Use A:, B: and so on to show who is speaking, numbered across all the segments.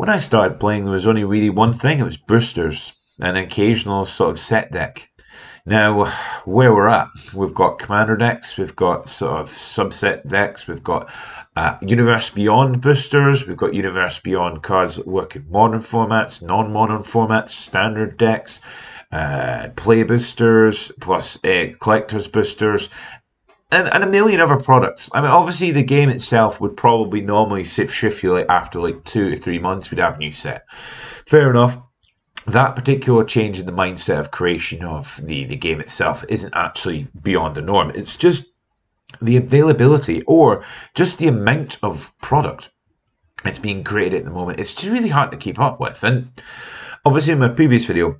A: When I started playing, there was only really one thing. It was boosters and an occasional sort of set deck. Now, where we're at, we've got commander decks, we've got sort of subset decks, we've got Universe Beyond boosters, we've got Universe Beyond cards that work in modern formats, non-modern formats, standard decks, play boosters, plus collector's boosters, and a million other products. I mean, obviously, the game itself would probably normally shift you like after like 2 to 3 months, we'd have a new set. Fair enough. That particular change in the mindset of creation of the game itself isn't actually beyond the norm. It's just the availability or just the amount of product that's being created at the moment. It's just really hard to keep up with. And obviously, in my previous video,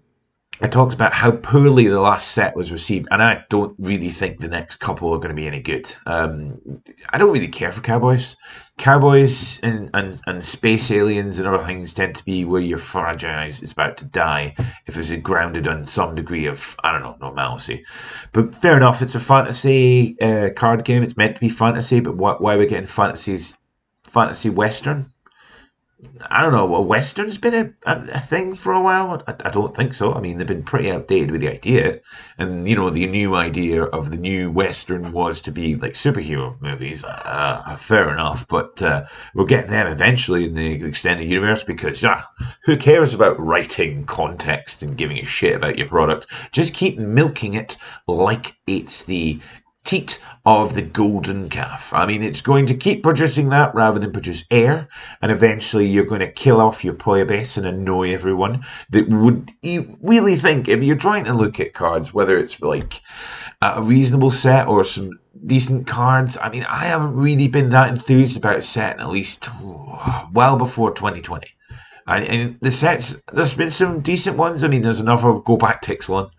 A: I talked about how poorly the last set was received, and I don't really think the next couple are going to be any good. I don't really care for cowboys. Cowboys and space aliens and other things tend to be where your franchise is about to die if it's grounded on some degree of, I don't know, normalcy. But fair enough, it's a fantasy card game. It's meant to be fantasy, but why are we getting fantasy western? I don't know. A western's been a thing for a while. I don't think so. I mean, they've been pretty outdated with the idea, and the new idea of the new western was to be like superhero movies. Fair enough, but we'll get them eventually in the extended universe because who cares about writing context and giving a shit about your product? Just keep milking it like it's the teat of the golden calf. I mean, it's going to keep producing that rather than produce air, and eventually you're going to kill off your player base and annoy everyone that would really think, if you're trying to look at cards, whether it's like a reasonable set or some decent cards. I mean, I haven't really been that enthused about a set in at least well before 2020. And the sets, there's been some decent ones. I mean, there's another Go Back to Ixalan.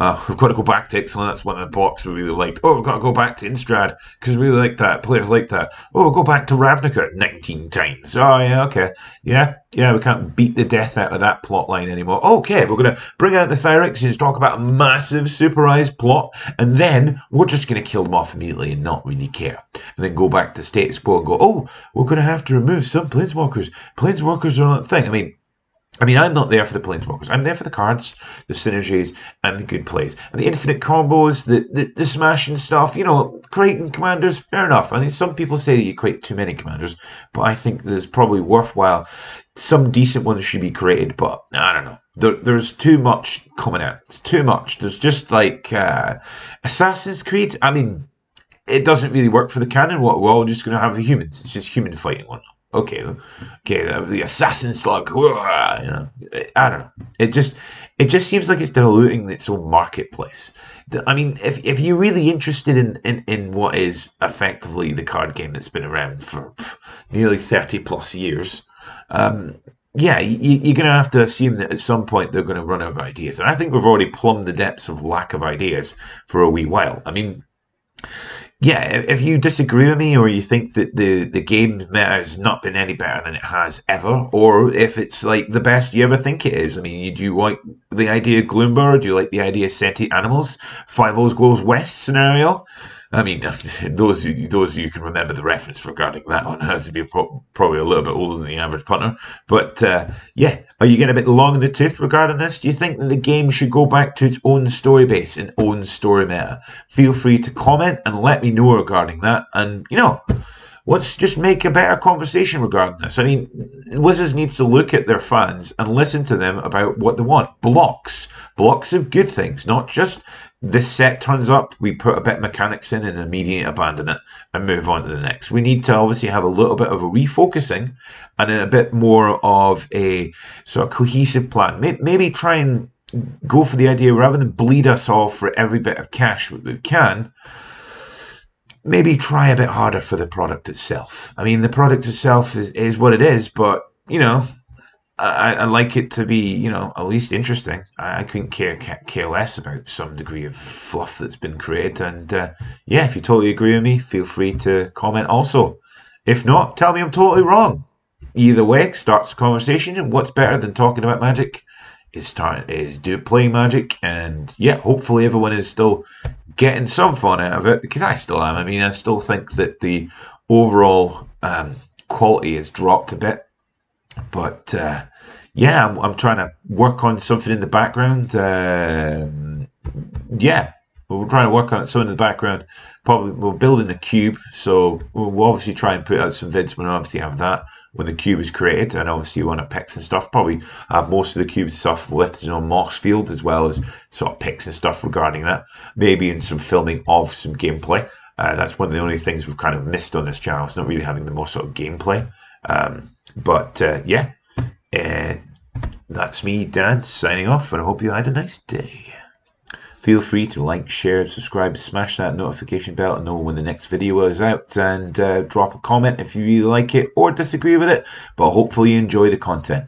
A: We've got to go back to Ixalan. That's one of the blocks we really liked. Oh, we've got to go back to Innistrad because we really like that. Players like that. Oh, we'll go back to Ravnica 19 times. Oh, yeah, okay. Yeah, we can't beat the death out of that plot line anymore. Okay, we're going to bring out the Phyrexians, talk about a massive superized plot, and then we're just going to kill them off immediately and not really care. And then go back to status quo and go, oh, we're going to have to remove some Planeswalkers. Planeswalkers are not a thing. I mean, I'm not there for the Planeswalkers. I'm there for the cards, the synergies, and the good plays. And the infinite combos, the smashing stuff, creating commanders, fair enough. I mean, some people say that you create too many commanders, but I think there's probably worthwhile. Some decent ones should be created, but I don't know. There's too much coming out. It's too much. There's just like Assassin's Creed. I mean, it doesn't really work for the canon. We're all just going to have the humans. It's just human fighting one. Okay, the assassin slug. I don't know. It just seems like it's diluting its own marketplace. I mean, if you're really interested in what is effectively the card game that's been around for nearly 30 plus years, you're going to have to assume that at some point they're going to run out of ideas. And I think we've already plumbed the depths of lack of ideas for a wee while. I mean, yeah, if you disagree with me or you think that the game meta has not been any better than it has ever, or if it's like the best you ever think it is. I mean, do you like the idea of Gloomber? Do you like the idea of sentient animals? 5 goes west scenario? I mean, those of you can remember the reference regarding that one has to be probably a little bit older than the average punter. But are you getting a bit long in the tooth regarding this? Do you think that the game should go back to its own story base and own story meta? Feel free to comment and let me know regarding that. And, let's just make a better conversation regarding this. I mean, Wizards needs to look at their fans and listen to them about what they want. Blocks of good things, not just this set turns up, we put a bit of mechanics in and immediately abandon it and move on to the next. We need to obviously have a little bit of a refocusing and a bit more of a sort of cohesive plan. Maybe try and go for the idea rather than bleed us all for every bit of cash we can. Maybe try a bit harder for the product itself. I mean, the product itself is what it is, but, I like it to be, at least interesting. I couldn't care less about some degree of fluff that's been created. And, if you totally agree with me, feel free to comment also. If not, tell me I'm totally wrong. Either way, starts the conversation. And what's better than talking about Magic is playing Magic. And, hopefully everyone is still getting some fun out of it, because I still am. I mean, I still think that the overall quality has dropped a bit. But yeah, I'm trying to work on something in the background. Yeah, we're trying to work on something in the background. Probably we're building a cube, so we'll obviously try and put out some vids when we obviously have that when the cube is created, and obviously you want to pics and stuff. Probably have most of the cube stuff lifted on Mossfield, as well as sort of pics and stuff regarding that. Maybe in some filming of some gameplay. That's one of the only things we've kind of missed on this channel. It's not really having the most sort of gameplay. But yeah, uh, that's me, Dad, signing off, and I hope you had a nice day. Feel free to like, share, subscribe, smash that notification bell to know when the next video is out, and drop a comment if you really like it or disagree with it, but hopefully you enjoy the content.